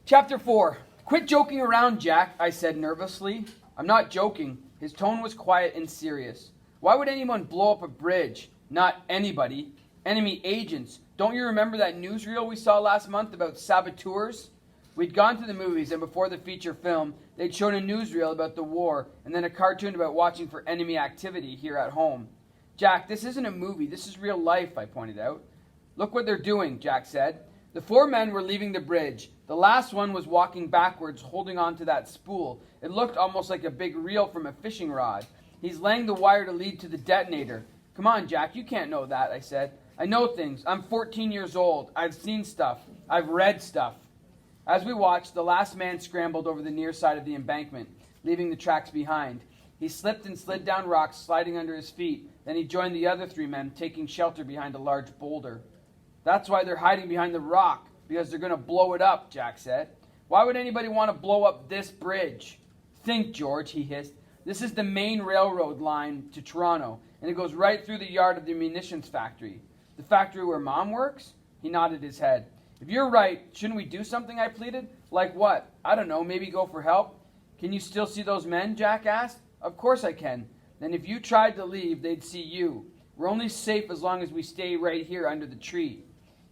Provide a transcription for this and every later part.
Chapter 4. Quit joking around, Jack, I said nervously. I'm not joking. His tone was quiet and serious. Why would anyone blow up a bridge? Not anybody. Enemy agents. Don't you remember that newsreel we saw last month about saboteurs? We'd gone to the movies, and before the feature film, they'd shown a newsreel about the war, and then a cartoon about watching for enemy activity here at home. Jack, this isn't a movie. This is real life, I pointed out. Look what they're doing, Jack said. The 4 men were leaving the bridge. The last one was walking backwards, holding on to that spool. It looked almost like a big reel from a fishing rod. He's laying the wire to lead to the detonator. Come on, Jack, you can't know that, I said. I know things. I'm 14 years old. I've seen stuff. I've read stuff. As we watched, the last man scrambled over the near side of the embankment, leaving the tracks behind. He slipped and slid down rocks, sliding under his feet. Then he joined the other 3 men, taking shelter behind a large boulder. That's why they're hiding behind the rock, because they're going to blow it up, Jack said. Why would anybody want to blow up this bridge? Think, George, he hissed. This is the main railroad line to Toronto, and it goes right through the yard of the munitions factory. The factory where Mom works? He nodded his head. If you're right, shouldn't we do something, I pleaded? Like what? I don't know, maybe go for help? Can you still see those men, Jack asked. Of course I can. Then if you tried to leave, they'd see you. We're only safe as long as we stay right here under the tree.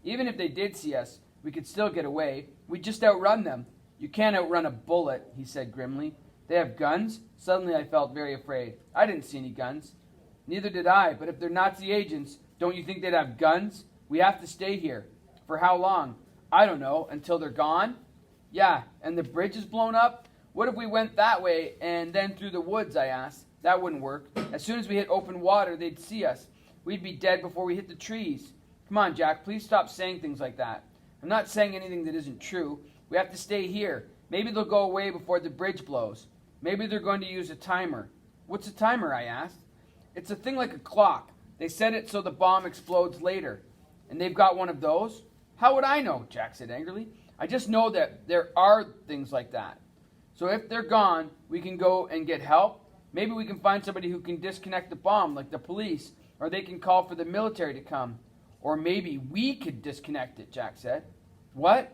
Even if they did see us, we could still get away. We'd just outrun them. You can't outrun a bullet, he said grimly. They have guns? Suddenly I felt very afraid. I didn't see any guns. Neither did I, but if they're Nazi agents, don't you think they'd have guns? We have to stay here. For how long? I don't know, until they're gone? Yeah, and the bridge is blown up? What if we went that way and then through the woods, I asked. That wouldn't work. As soon as we hit open water, they'd see us. We'd be dead before we hit the trees. Come on, Jack, please stop saying things like that. I'm not saying anything that isn't true. We have to stay here. Maybe they'll go away before the bridge blows. Maybe they're going to use a timer. What's a timer, I asked. It's a thing like a clock. They set it so the bomb explodes later. And they've got one of those? How would I know? Jack said angrily. I just know that there are things like that. So if they're gone, we can go and get help. Maybe we can find somebody who can disconnect the bomb, like the police, or they can call for the military to come. Or maybe we could disconnect it, Jack said. What?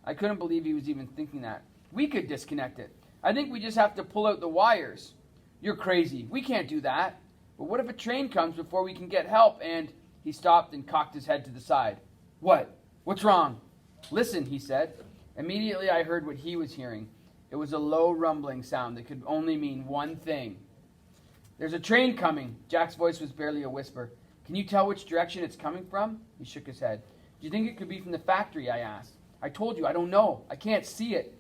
I couldn't believe he was even thinking that. We could disconnect it. I think we just have to pull out the wires. You're crazy. We can't do that. But what if a train comes before we can get help and... He stopped and cocked his head to the side. What? What's wrong? Listen, he said. Immediately I heard what he was hearing. It was a low rumbling sound that could only mean one thing. There's a train coming. Jack's voice was barely a whisper. Can you tell which direction it's coming from? He shook his head. Do you think it could be from the factory? I asked. I told you, I don't know. I can't see it.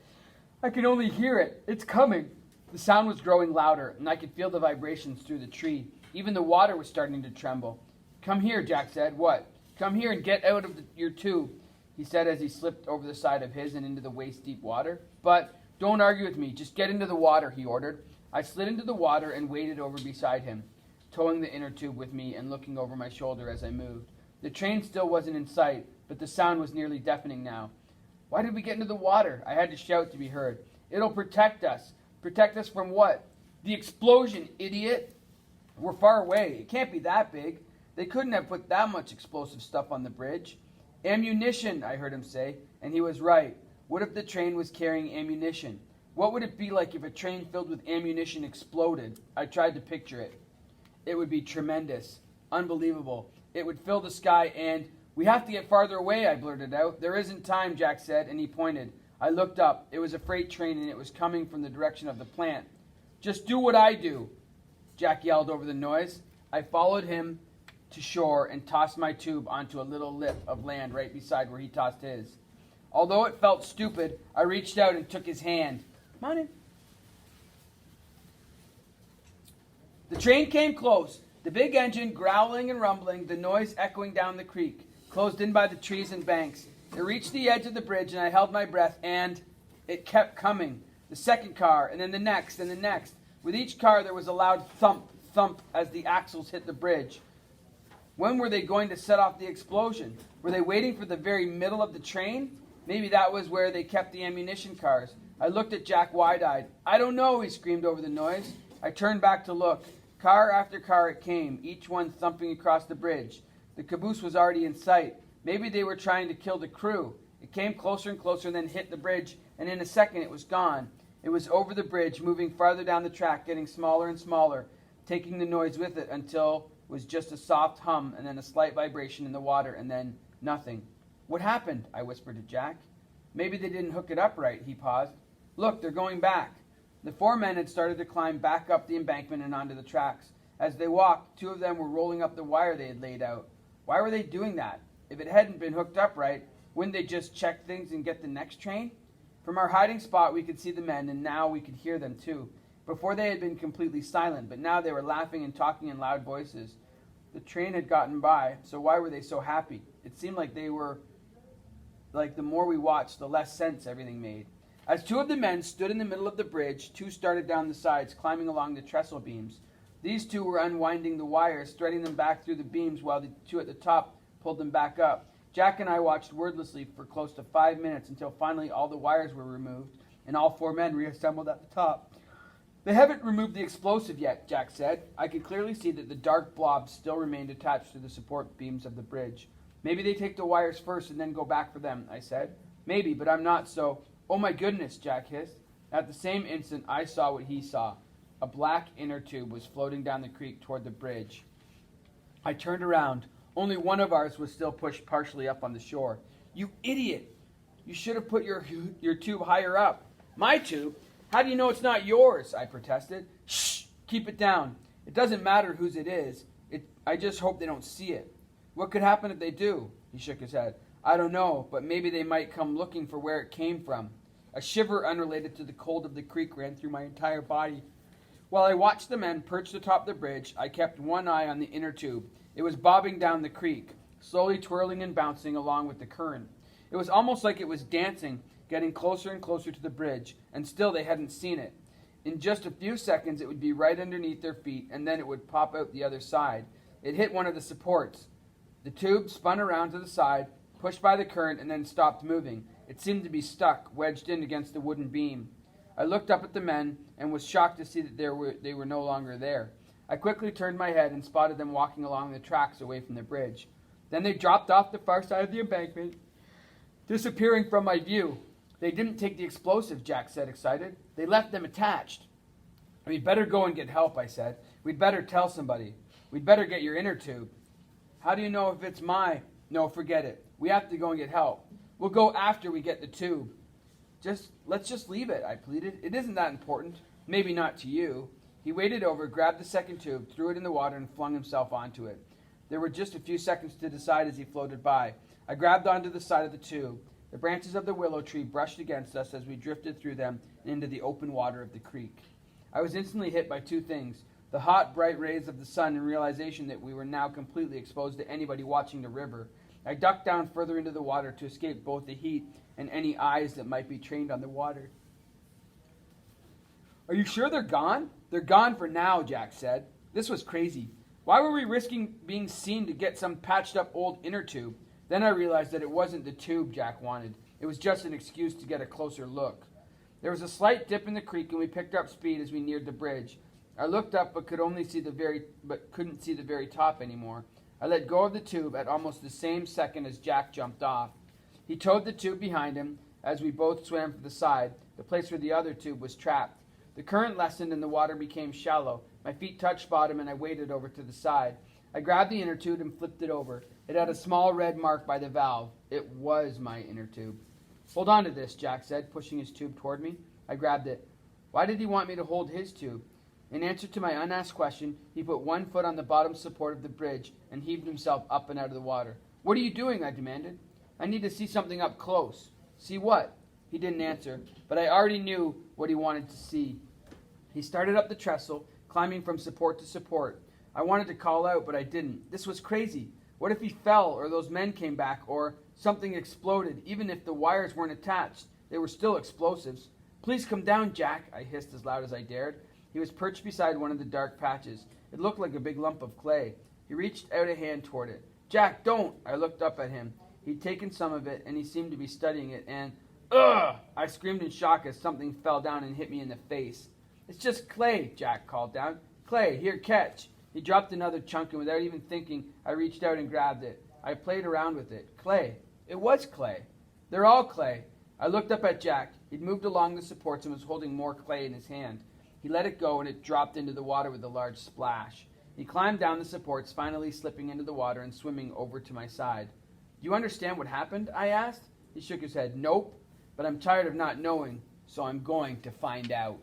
I can only hear it. It's coming. The sound was growing louder, and I could feel the vibrations through the tree. Even the water was starting to tremble. Come here, Jack said. What? Come here and get out of your tube, he said as he slipped over the side of his and into the waist-deep water. But don't argue with me. Just get into the water, he ordered. I slid into the water and waded over beside him, towing the inner tube with me and looking over my shoulder as I moved. The train still wasn't in sight, but the sound was nearly deafening now. Why did we get into the water? I had to shout to be heard. It'll protect us. Protect us from what? The explosion, idiot. We're far away. It can't be that big. They couldn't have put that much explosive stuff on the bridge. Ammunition, I heard him say, and he was right. What if the train was carrying ammunition? What would it be like if a train filled with ammunition exploded? I tried to picture it. It would be tremendous. Unbelievable. It would fill the sky and... We have to get farther away, I blurted out. There isn't time, Jack said, and he pointed. I looked up. It was a freight train, and it was coming from the direction of the plant. Just do what I do, Jack yelled over the noise. I followed him to shore and tossed my tube onto a little lip of land right beside where he tossed his. Although it felt stupid, I reached out and took his hand. Come on in. The train came close, the big engine growling and rumbling, the noise echoing down the creek, closed in by the trees and banks. It reached the edge of the bridge, and I held my breath, and it kept coming. The second car, and then the next, and the next. With each car, there was a loud thump, thump as the axles hit the bridge. When were they going to set off the explosion? Were they waiting for the very middle of the train? Maybe that was where they kept the ammunition cars. I looked at Jack wide-eyed. I don't know, he screamed over the noise. I turned back to look. Car after car it came, each one thumping across the bridge. The caboose was already in sight. Maybe they were trying to kill the crew. It came closer and closer and then hit the bridge, and in a second it was gone. It was over the bridge, moving farther down the track, getting smaller and smaller, taking the noise with it until it was just a soft hum and then a slight vibration in the water and then nothing. What happened? I whispered to Jack. Maybe they didn't hook it up right, he paused. Look, they're going back. The 4 men had started to climb back up the embankment and onto the tracks. As they walked, 2 of them were rolling up the wire they had laid out. Why were they doing that? If it hadn't been hooked up right, wouldn't they just check things and get the next train? From our hiding spot, we could see the men, and now we could hear them too. Before they had been completely silent, but now they were laughing and talking in loud voices. The train had gotten by, so why were they so happy? It seemed like the more we watched, the less sense everything made. As 2 of the men stood in the middle of the bridge, 2 started down the sides, climbing along the trestle beams. These 2 were unwinding the wires, threading them back through the beams, while the 2 at the top pulled them back up. Jack and I watched wordlessly for close to 5 minutes until finally all the wires were removed and all 4 men reassembled at the top. They haven't removed the explosive yet, Jack said. I could clearly see that the dark blob still remained attached to the support beams of the bridge. Maybe they take the wires first and then go back for them, I said. Maybe, but I'm not so. Oh my goodness, Jack hissed. At the same instant, I saw what he saw. A black inner tube was floating down the creek toward the bridge. I turned around. Only one of ours was still pushed partially up on the shore. You idiot! You should have put your tube higher up. My tube? How do you know it's not yours? I protested. Shh! Keep it down. It doesn't matter whose it is. I just hope they don't see it. What could happen if they do? He shook his head. I don't know, but maybe they might come looking for where it came from. A shiver unrelated to the cold of the creek ran through my entire body. While I watched the men perched atop the bridge, I kept one eye on the inner tube. It was bobbing down the creek, slowly twirling and bouncing along with the current. It was almost like it was dancing, getting closer and closer to the bridge, and still they hadn't seen it. In just a few seconds, it would be right underneath their feet, and then it would pop out the other side. It hit one of the supports. The tube spun around to the side, pushed by the current, and then stopped moving. It seemed to be stuck, wedged in against the wooden beam. I looked up at the men and was shocked to see that they were no longer there. I quickly turned my head and spotted them walking along the tracks away from the bridge. Then they dropped off the far side of the embankment, disappearing from my view. They didn't take the explosive, Jack said, excited. They left them attached. We'd better go and get help, I said. We'd better tell somebody. We'd better get your inner tube. How do you know if it's my... No, forget it. We have to go and get help. We'll go after we get the tube. Let's just leave it, I pleaded. It isn't that important. Maybe not to you. He waded over, grabbed the second tube, threw it in the water, and flung himself onto it. There were just a few seconds to decide as he floated by. I grabbed onto the side of the tube. The branches of the willow tree brushed against us as we drifted through them and into the open water of the creek. I was instantly hit by 2 things: the hot, bright rays of the sun and realization that we were now completely exposed to anybody watching the river. I ducked down further into the water to escape both the heat and any eyes that might be trained on the water. Are you sure they're gone? They're gone for now, Jack said. This was crazy. Why were we risking being seen to get some patched up old inner tube? Then I realized that it wasn't the tube Jack wanted. It was just an excuse to get a closer look. There was a slight dip in the creek and we picked up speed as we neared the bridge. I looked up but couldn't see the very top anymore. I let go of the tube at almost the same second as Jack jumped off. He towed the tube behind him as we both swam for the side, the place where the other tube was trapped. The current lessened and the water became shallow. My feet touched bottom and I waded over to the side. I grabbed the inner tube and flipped it over. It had a small red mark by the valve. It was my inner tube. Hold on to this, Jack said, pushing his tube toward me. I grabbed it. Why did he want me to hold his tube? In answer to my unasked question, he put one foot on the bottom support of the bridge and heaved himself up and out of the water. What are you doing? I demanded. I need to see something up close. See what? He didn't answer, but I already knew what he wanted to see. He started up the trestle, climbing from support to support. I wanted to call out, but I didn't. This was crazy. What if he fell, or those men came back, or something exploded? Even if the wires weren't attached, they were still explosives. Please come down, Jack, I hissed as loud as I dared. He was perched beside one of the dark patches. It looked like a big lump of clay. He reached out a hand toward it. Jack, don't! I looked up at him. He'd taken some of it, and he seemed to be studying it, and... Ugh! I screamed in shock as something fell down and hit me in the face. It's just clay, Jack called down. Clay, here, catch. He dropped another chunk, and without even thinking, I reached out and grabbed it. I played around with it. Clay. It was clay. They're all clay. I looked up at Jack. He'd moved along the supports and was holding more clay in his hand. He let it go and it dropped into the water with a large splash. He climbed down the supports, finally slipping into the water and swimming over to my side. Do you understand what happened? I asked. He shook his head. Nope, but I'm tired of not knowing, so I'm going to find out.